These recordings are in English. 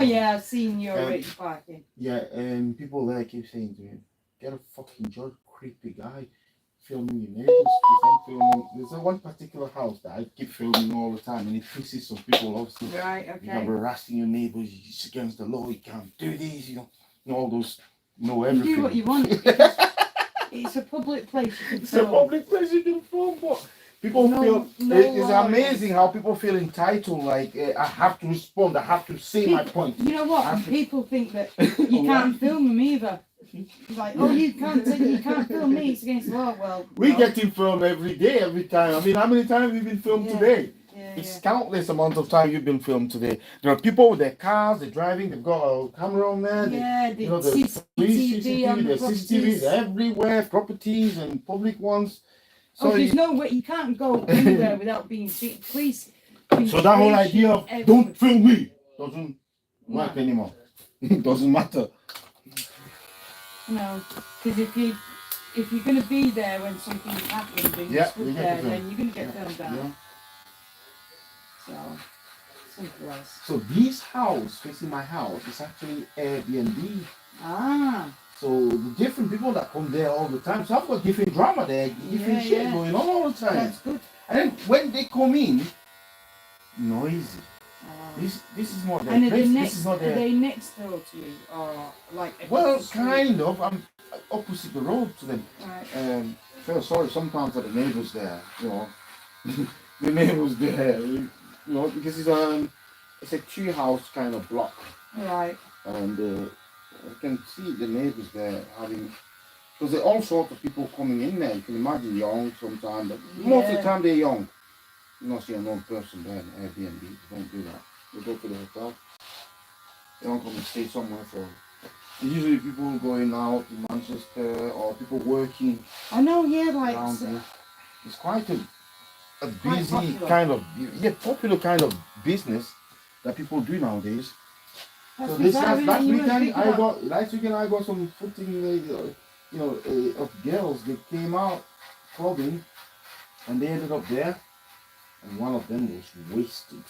yeah, I've seen your Um, parking. Yeah, and people there keep saying to me, get a fucking job, creepy guy, filming your neighbors. If I'm filming, there's one particular house that I keep filming all the time, and it pisses some people off. So Right, you okay. can be harassing your neighbors, it's against the law, you can't do this, all those, You everything. do what you want because it's a public place. You can It's a film. public place you can film, but people feel it's amazing how people feel entitled. Like I have to respond, I have to say my point. You know what? People think that you can't film them either. Like, oh, you can't film me. It's against the law. Well, we no. get in film every day, every time. I mean, how many times have you been filmed today? It's countless amount of time you've been filmed today. There are people with their cars, they're driving, they've got a camera on there. Yeah, the CCTV, the CCTVs everywhere, properties and public ones. So there's no way you can't go anywhere without being seen. Police. So that whole idea of don't film me doesn't work anymore. It doesn't matter. No, because if you're going to be there when something's happened and you're stood there, then you're going to get filmed out. Yeah. So, simple as. So this house facing my house is actually Airbnb. Ah. So the different people that come there all the time. So I've got different drama there, different shit going on all the time. That's good. And then when they come in, noisy. This is not their place. This is not their. Are they next door to you, or like? Well, kind of. I'm opposite the road to them. Right. Feel sorry sometimes for the neighbours there. The neighbours there. Because it's a tree house kind of block. Right. And you can see the neighbours there having. Because there are all sorts of people coming in there. You can imagine young sometimes, but most of the time they're young. You don't see a young person there in Airbnb. Don't do that. They go to the hotel. They don't come and stay somewhere for. Usually people going out in Manchester or people working. I know, yeah, like it's quite a busy kind of popular kind of business that people do nowadays. So last weekend I got some footing, of girls. They came out clubbing, and they ended up there, and one of them was wasted.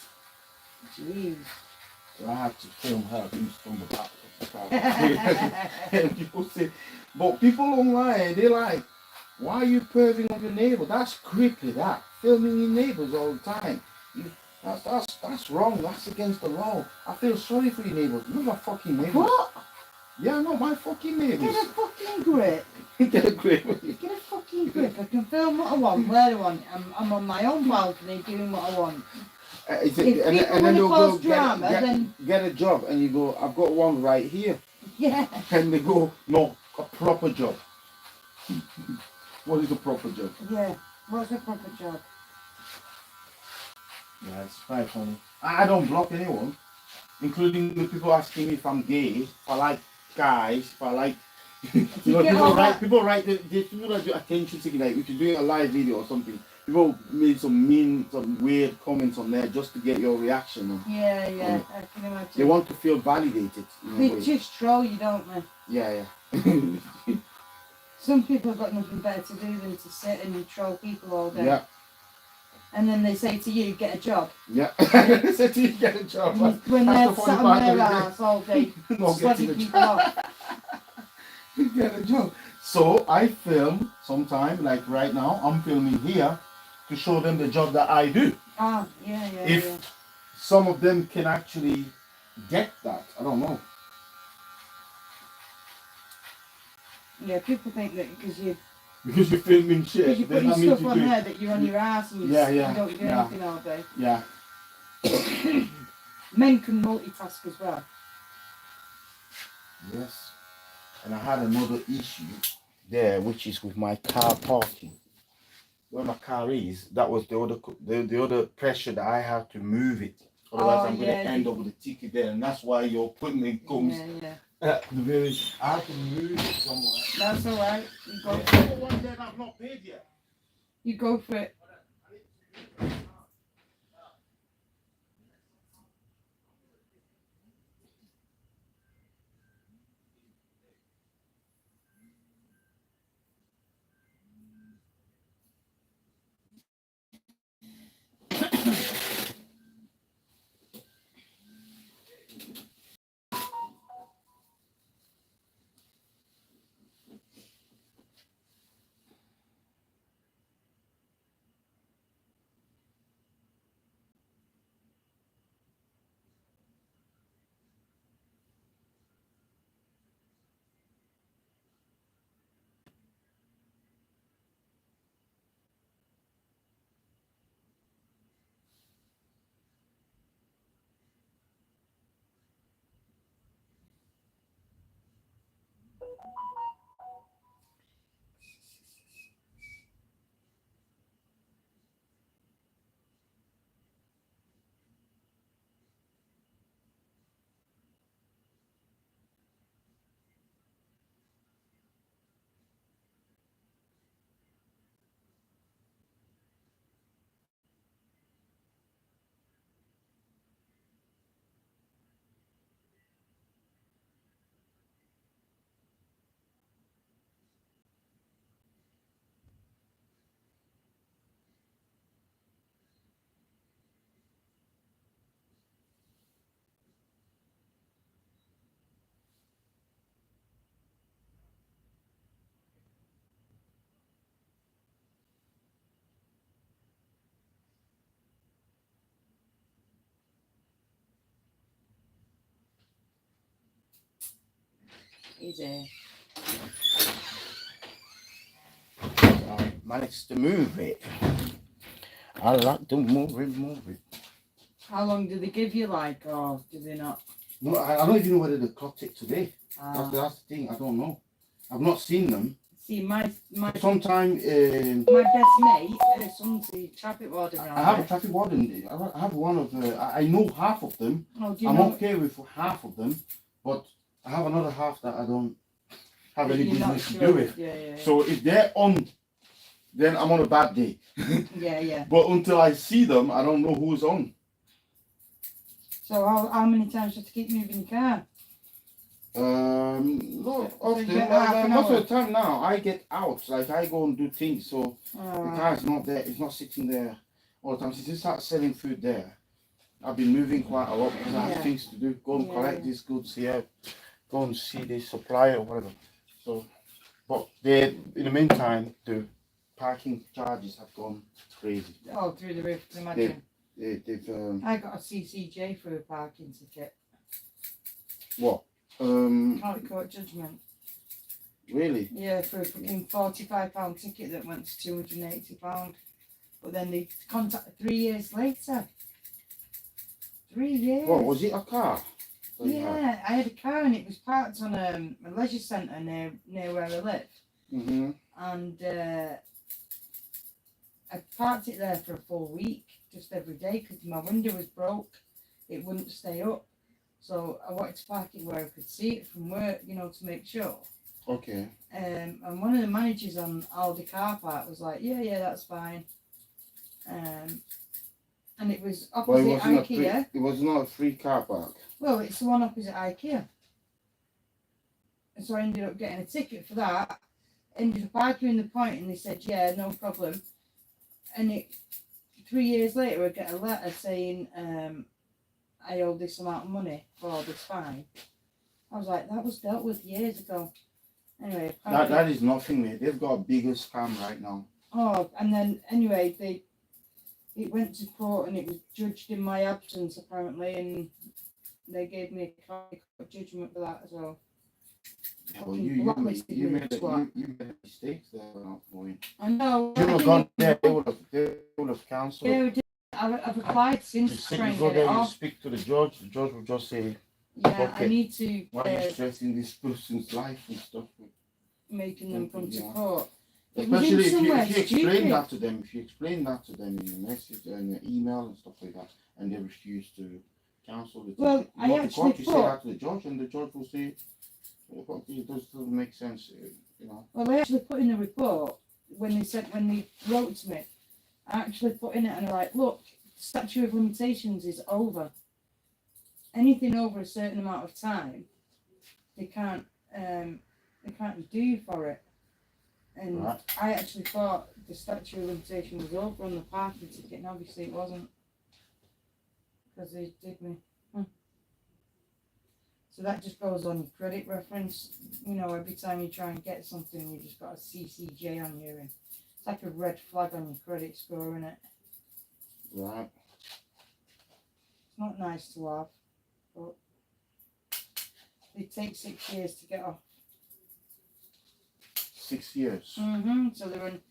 Jeez. So I had to film her from the back. And people say, but people online, they're like, why are you perving on your neighbor? That's creepy, that. Filming your neighbors all the time. That's wrong. That's against the law. I feel sorry for your neighbors. You're my fucking neighbors. What? Yeah, not my fucking neighbors. Get a fucking grip. Get a grip. Get a fucking grip. I can film what I want, where I want. I'm on my own balcony doing what I want. And then they'll go get a job, and you go, I've got one right here. Yeah. And they go, no, a proper job. What is a proper job? Yeah. What's a proper job? Yeah, it's quite funny. I don't block anyone, including the people asking me if I'm gay, if I like guys, if I like. People write the people that do attention seeking. Like if you're doing a live video or something, people made some weird comments on there just to get your reaction. Yeah, I can imagine. They want to feel validated. They just troll you, don't they? Yeah. Some people have got nothing better to do than to sit and troll people all day. Yeah. And then they say to you, get a job. Yeah. They say to you, get a job. When they're sat on their ass all day, slagging people off. Get a job. So I film sometime, like right now, I'm filming here to show them the job that I do. Ah, yeah. If some of them can actually get that, I don't know. Yeah, people think that because you're filming shit. Because you're putting stuff on there that you're on your ass and you don't do anything all day. Yeah. Men can multitask as well. Yes. And I had another issue there, which is with my car parking. Where my car is, that was the other pressure that I have to move it. Otherwise, I'm going to end up with a ticket there, and that's why your appointment comes. At the very, I have to move it somewhere. That's all right. You go for it. One that I've not paid yet. You go for it. He's here. I managed to move it. I like to move it. How long do they give you, like, or do they not? No, I don't even know whether they clocked it today. Ah. That's the thing. I don't know. I've not seen them. See, my Sometime. my best mate, her son's the traffic warden. I have a traffic warden. I have one of the. I know half of them. Oh, do you I'm know? okay with half of them, but I have another half that I don't have that any you're not business to sure do with. Yeah. So if they're on, then I'm on a bad day. Yeah. But until I see them, I don't know who's on. So how many times do you have to keep moving your car? Not So often. you get half an Most hour? of the time now, I get out. Like I go and do things. So the Alright. car is not there. It's not sitting there all the time. Since I start selling food there, I've been moving quite a lot because I have Yeah. things to do. Go and Yeah, collect yeah. these goods here. Go and see the supplier or whatever. So, but they, in the meantime, the parking charges have gone crazy. Oh, through the roof, can imagine. They've I got a CCJ for a parking ticket. what? County Court judgment. Really? Yeah, for a fucking £45 ticket that went to £280. But then they contacted 3 years later. 3 years. What was it? A car? that you had? Yeah, I had a car and it was parked on a leisure centre near where I live. Mhm. And I parked it there for a full week, just every day, because my window was broke. It wouldn't stay up. So I wanted to park it where I could see it from work, to make sure. Okay. And one of the managers on Aldi car park was like, yeah, that's fine. And it was But it opposite wasn't IKEA. it was not a free car park. Well, it's the one opposite IKEA. And so I ended up getting a ticket for that. Ended up arguing the point, and they said, yeah, no problem. And 3 years later, I get a letter saying I owe this amount of money for this fine. I was like, that was dealt with years ago. Anyway, That is nothing, mate. They've got a bigger scam right now. Oh, and then anyway, it went to court and it was judged in my absence apparently, and they gave me a court judgment for that as well. Yeah, well, you made a mistake there at that point. I know. You have gone there, they would have cancelled it. I've applied since to try and get it You off. speak to the judge will just say, Yeah, okay, I need to why are you stressing this person's life and stuff? making them come to court. Especially if you explain that to them, in your message and your email and stuff like that, and they refuse to cancel it. Well, I actually you say that to the judge, and the judge will say, it doesn't make sense, Well, I actually put in the report when they wrote to me. I actually put in it and I'm like, look, statute of limitations is over. Anything over a certain amount of time, they can't do for it. And right. I actually thought the statute of limitation was over on the parking ticket, and obviously it wasn't, because they did me. So that just goes on your credit reference. Every time you try and get something, you just got a CCJ on you, and it's like a red flag on your credit score, isn't it? Right. It's not nice to have, but they take 6 years to get off. 6 years. So they're on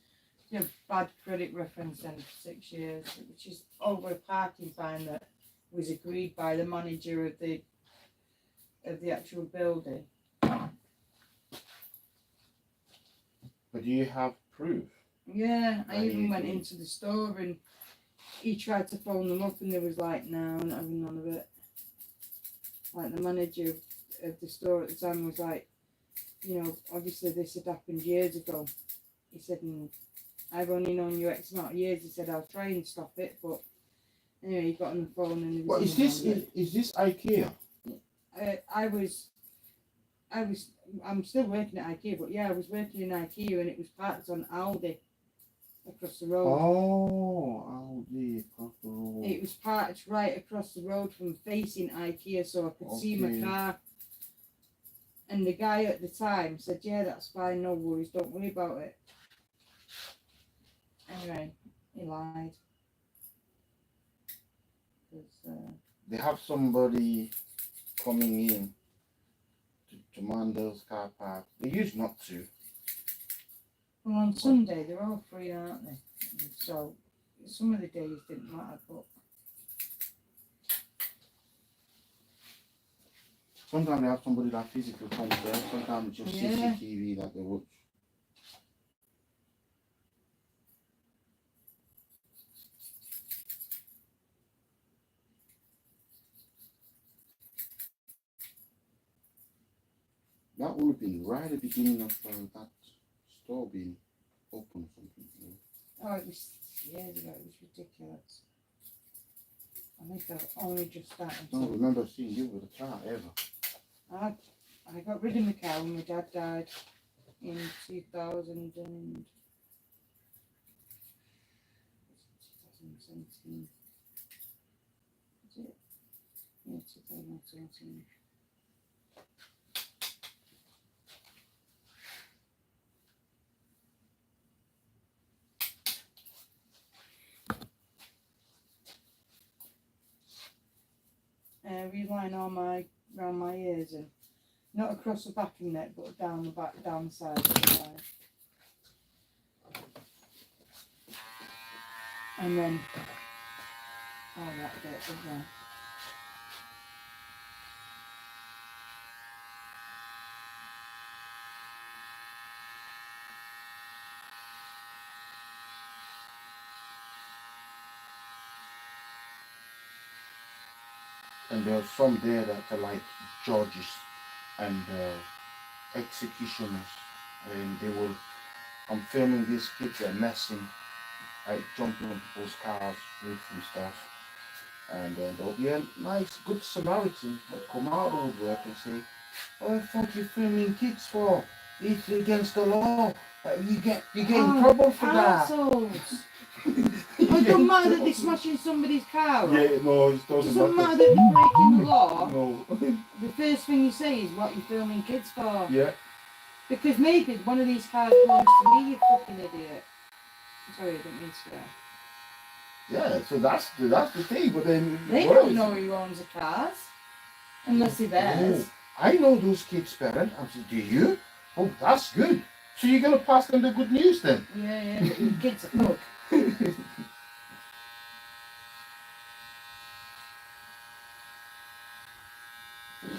bad credit reference then for 6 years, which is over a parking fine that was agreed by the manager of the actual building. But do you have proof? Yeah, I even went into the store and he tried to phone them up and they was like, no, not having none of it. Like the manager of the store at the time was like, obviously this had happened years ago. He said, I've only known you X amount of years. He said, I'll try and stop it, but anyway, he got on the phone and he was. What is this? Is this IKEA? I'm still working at IKEA, but yeah, I was working in IKEA and it was parked on Aldi across the road. Oh, Aldi across the road. It was parked right across the road from facing IKEA, so I could see my car. And the guy at the time said, yeah, that's fine, no worries, don't worry about it. Anyway, he lied. They have somebody coming in to to Mandel's car park. They used not to. Well, on Sunday they're all free, aren't they? And so some of the days didn't matter, but Sometimes they have somebody that physically comes there. Sometimes it's just Yeah. CCTV that they watch. That would have been right at the beginning of that store being open or something. You know? oh, it was years ago. It was ridiculous. I think I've only just started. I don't remember seeing you with a car ever. I got rid of my car when my dad died in 2017. Is it? Yeah, 2017. Reline all around my ears and not across the back of my neck, but down the back, down the side of the line. And then all that bit as well. And there are some there that are like judges and executioners, and they will. I'm filming these kids, they're messing, like jumping on people's cars, roof and stuff. And there'll be a nice, good Samaritan that come out of the work and say, "What the fuck you filming kids for? It's against the law. You're getting trouble for that." Assholes! It doesn't matter that they're smashing somebody's car up. Yeah, no, it It doesn't doesn't matter matter. that they're breaking the law. No. The first thing you say is what you're filming kids for. Yeah. Because maybe one of these cars belongs to me, you fucking idiot. Sorry, I didn't mean to swear. Yeah, so that's the thing, but then They don't know who owns the cars. Unless they're theirs. Oh, I know those kids' parents. I said, "Do you? Oh, that's good. So you're gonna pass them the good news then?" Yeah, but the kids are fuck.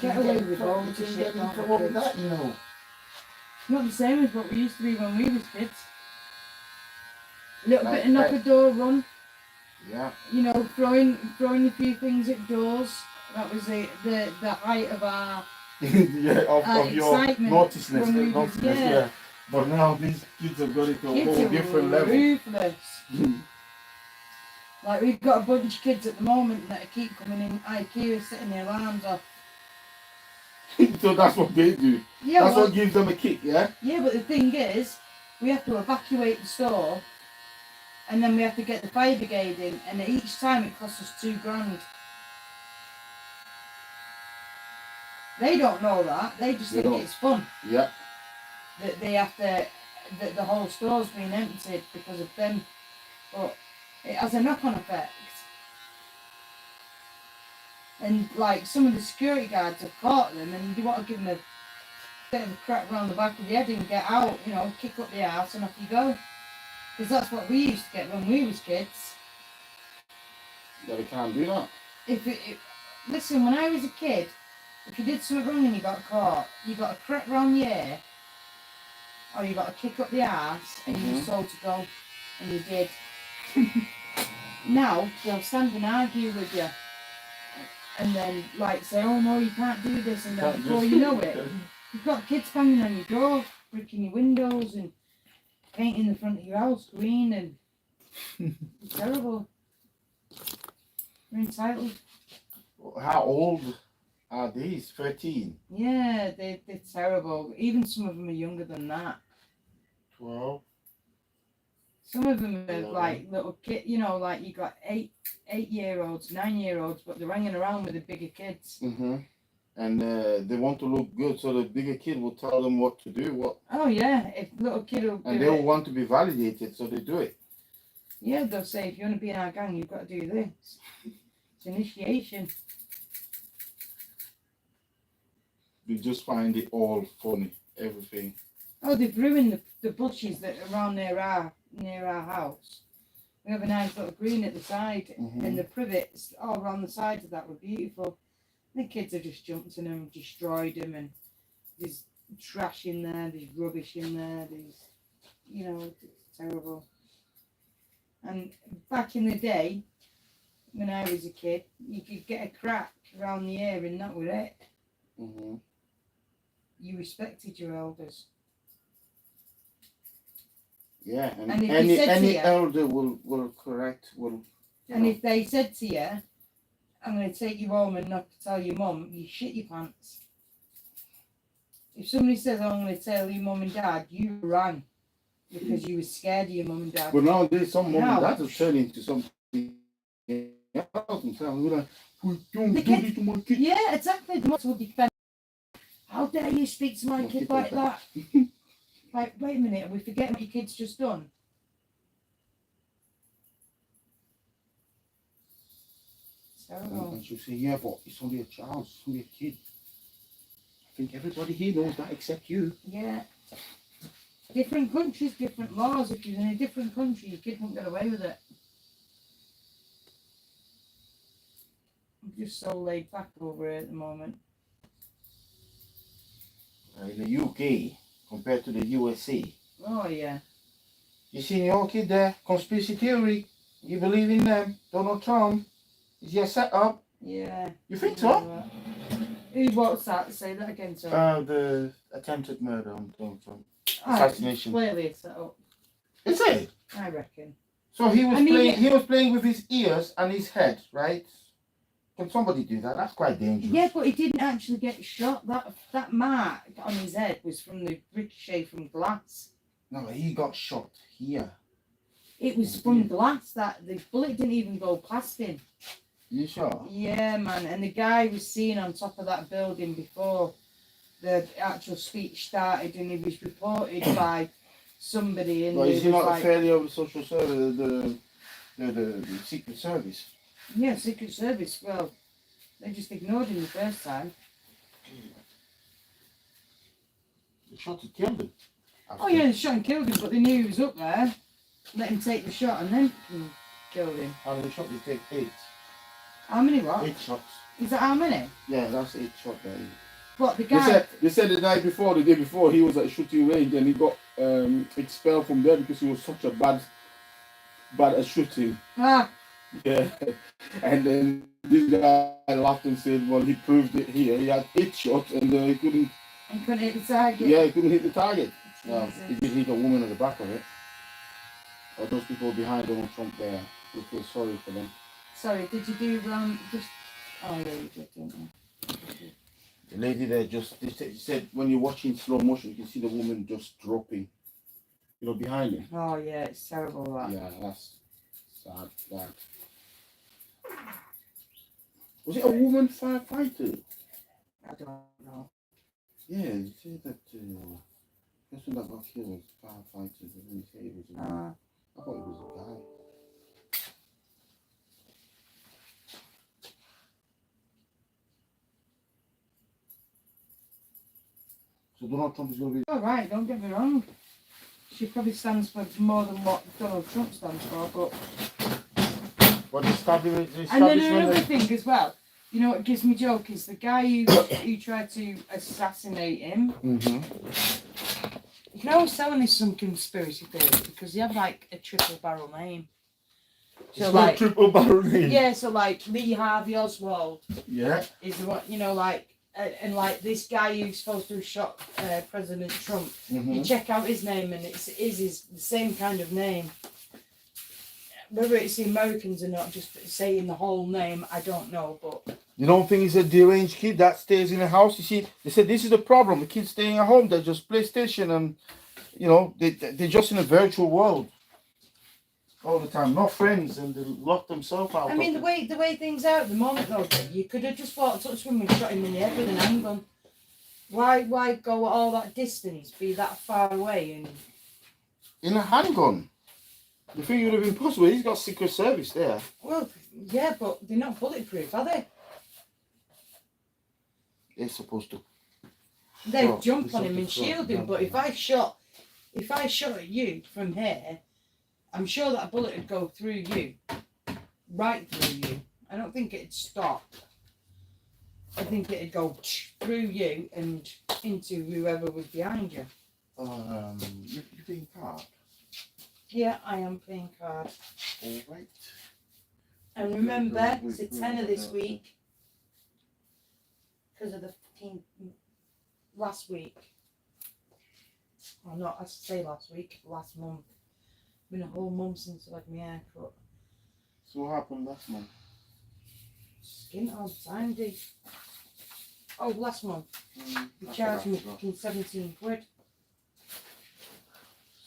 Get away with all the shit, don't For all of kids. that, you know. Not the same as what we used to be when we was kids. Little Like bit of knock a door run. Yeah. You know, throwing a few things at doors. That was the height of our Yeah, of your excitement naughtiness, when we was- naughtiness, yeah. yeah. But now these kids have got it to a kids whole are different level. ruthless. Like we've got a bunch of kids at the moment that keep coming in IKEA setting their alarms off. So that's what they do. Yeah, That's well, what gives them a kick, yeah? yeah, but the thing is, we have to evacuate the store, and then we have to get the fire brigade in, and each time it costs us £2,000. They don't know that. They just They think don't. it's fun. Yeah. That they have to, that the whole store's been emptied because of them. But it has a knock-on effect. And like some of the security guards have caught them, and you want to give them a bit of a crack round the back of the head and get out, you know, kick up the arse and off you go. Because that's what we used to get when we was kids. Yeah, they can't do that. Listen, when I was a kid, if you did something wrong and you got caught, you got a crack round the ear, or you got a kick up the arse, and you were told to go, and you did. Now they'll stand and argue with you, and then like say, "Oh no, you can't do this," and then before you know it, you've got kids banging on your door, breaking your windows, and painting the front of your house green, and it's terrible. We're entitled. How old are these? 13? Yeah, they're terrible. Even some of them are younger than that. 12? Some of them are 11. like little kid, you know, like you got 8-year-olds, 9-year-olds, but they're hanging around with the bigger kids. Mm-hmm. And they want to look good, so the bigger kid will tell them what to do. Oh yeah, if little kid will And do they will it. want to be validated, so they do it. Yeah, they'll say, if you want to be in our gang, you've got to do this. It's initiation. they just find it all funny, everything. Oh, they've ruined the bushes that are around near our house. We have a nice little green at the side, and the privets all around the sides of that were beautiful. The kids have just jumped in them, destroyed them, and there's trash in there, there's rubbish in there, there's, you know, it's terrible. And back in the day, when I was a kid, you could get a crack around the ear and that was it. Mm-hmm. You respected your elders. Yeah, and And if any he said to any you- elder will correct will. And if they said to you, I'm going to take you home and not tell your mum, you shit your pants. If somebody says, I'm going to tell your mum and dad, you run because you were scared of your mum and dad. But nowadays, some mom Now- and dad have turned into something else themselves. We're like, "Oh, don't The do kid- this to my kid." Yeah, exactly. The mothers will defend. How dare you speak to my Well, kid people like that? Like, wait a minute, are we forgetting what your kid's just done? It's terrible. And she'll say, "Yeah, but it's only a child. It's only a kid." I think everybody here knows that except you. Yeah. Different countries, different laws. If you're in a different country, your kid won't get away with it. I'm just so laid back over it at the moment. In the UK compared to the USA. Oh yeah. You seen your kid there? Conspiracy theory. You believe in them? Donald Trump. Is your setup? Yeah. You think so? Who what's that? Say that again, sir. The attempted murder on Donald Trump. Ah, assassination. Clearly a setup, Is it? I reckon. So he was I mean, playing. He was playing with his ears and his head, right? Can somebody do that? That's quite dangerous. Yeah, but he didn't actually get shot. That mark on his head was from the ricochet from glass. No, he got shot here. It was from glass. That the bullet didn't even go past him. You sure? Yeah, man. And the guy was seen on top of that building before the actual speech started, and he was reported by somebody. And But is it he was not like, a failure of the social service, the Secret Service? yeah, Secret Service. Well, they just ignored him the first time. They shot and killed him. Oh yeah, they shot and killed him, but they knew he was up there. Let him take the shot and then killed him. How many shots? They take 8. How many what? 8 shots. Is that how many? Yeah, that's 8 shots there. What, the They guy? said the night before, the day before, he was at shooting range and he got expelled from there because he was such a bad at shooting. Ah, Yeah. And then this guy laughed and said, well, he proved it here. He had 8 shots and he couldn't. he couldn't hit the target. Yeah, he couldn't hit the target. Well, Jesus. he did hit a woman at the back of it. Or those people behind Donald Trump there. We feel sorry for them. Sorry, did you do just? Oh yeah, you did, didn't you? The lady there they said when you're watching slow motion, you can see the woman just dropping. You know, behind him. Oh yeah, it's terrible that. Yeah, that's sad. That. Was it a woman firefighter? I don't know. Yeah, they said that the person that got killed was firefighter. They didn't say it was a woman. I thought it was a guy. So Donald Trump is going to be. All right, don't get me wrong. She probably stands for more than what Donald Trump stands for, but. But the establishment. And then another thing as well. You know what gives me joke is the guy who tried to assassinate him. Mm-hmm. You know, I was telling this some conspiracy theories because they have like a triple barrel name. So like, triple barrel name. yeah, so like Lee Harvey Oswald Yeah. is the one, you know, like, and like this guy who's supposed to have shot President Trump. Mm-hmm. You check out his name and it is the same kind of name. Whether it's the Americans or not, just saying the whole name, I don't know, but. You don't think he's a deranged kid that stays in the house? You see, they said this is the problem. The kids staying at home, they're just PlayStation and, you know, they're just in a virtual world all the time. Not friends, and they lock themselves out. I mean, the way things are at the moment, though, you could have just walked up to him and shot him in the head with an handgun. Why go all that distance, be that far away, and In a handgun. You think it would have been possible? He's got Secret Service there. well, yeah, but they're not bulletproof, are they? They're supposed to. They'd Oh, jump it's on up him the and front, shield him. yeah. But if I shot at you from here, I'm sure that a bullet would go through you, right through you. I don't think it'd stop. I think it'd go through you and into whoever was behind you. You're being card. Yeah, I am playing card. All right. And remember, it's a we- tenner this we- week because of the fucking last week. Well, not I say last week, last month. Been a whole month since I had my hair cut. So what happened last month? Skin all the time, D. Oh, last month you I charged me forgot. fucking 17 quid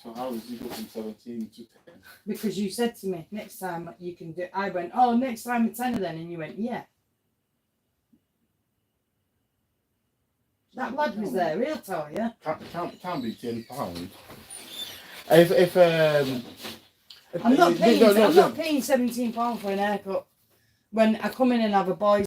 So how did you go from 17 to 10? because you said to me next time you can do. I went, oh, next time a tenner then, and you went, yeah. That lad was there. He'll tell you. Can't be £10. If I'm not paying. no, I'm not paying £17 for an haircut when I come in and have a boy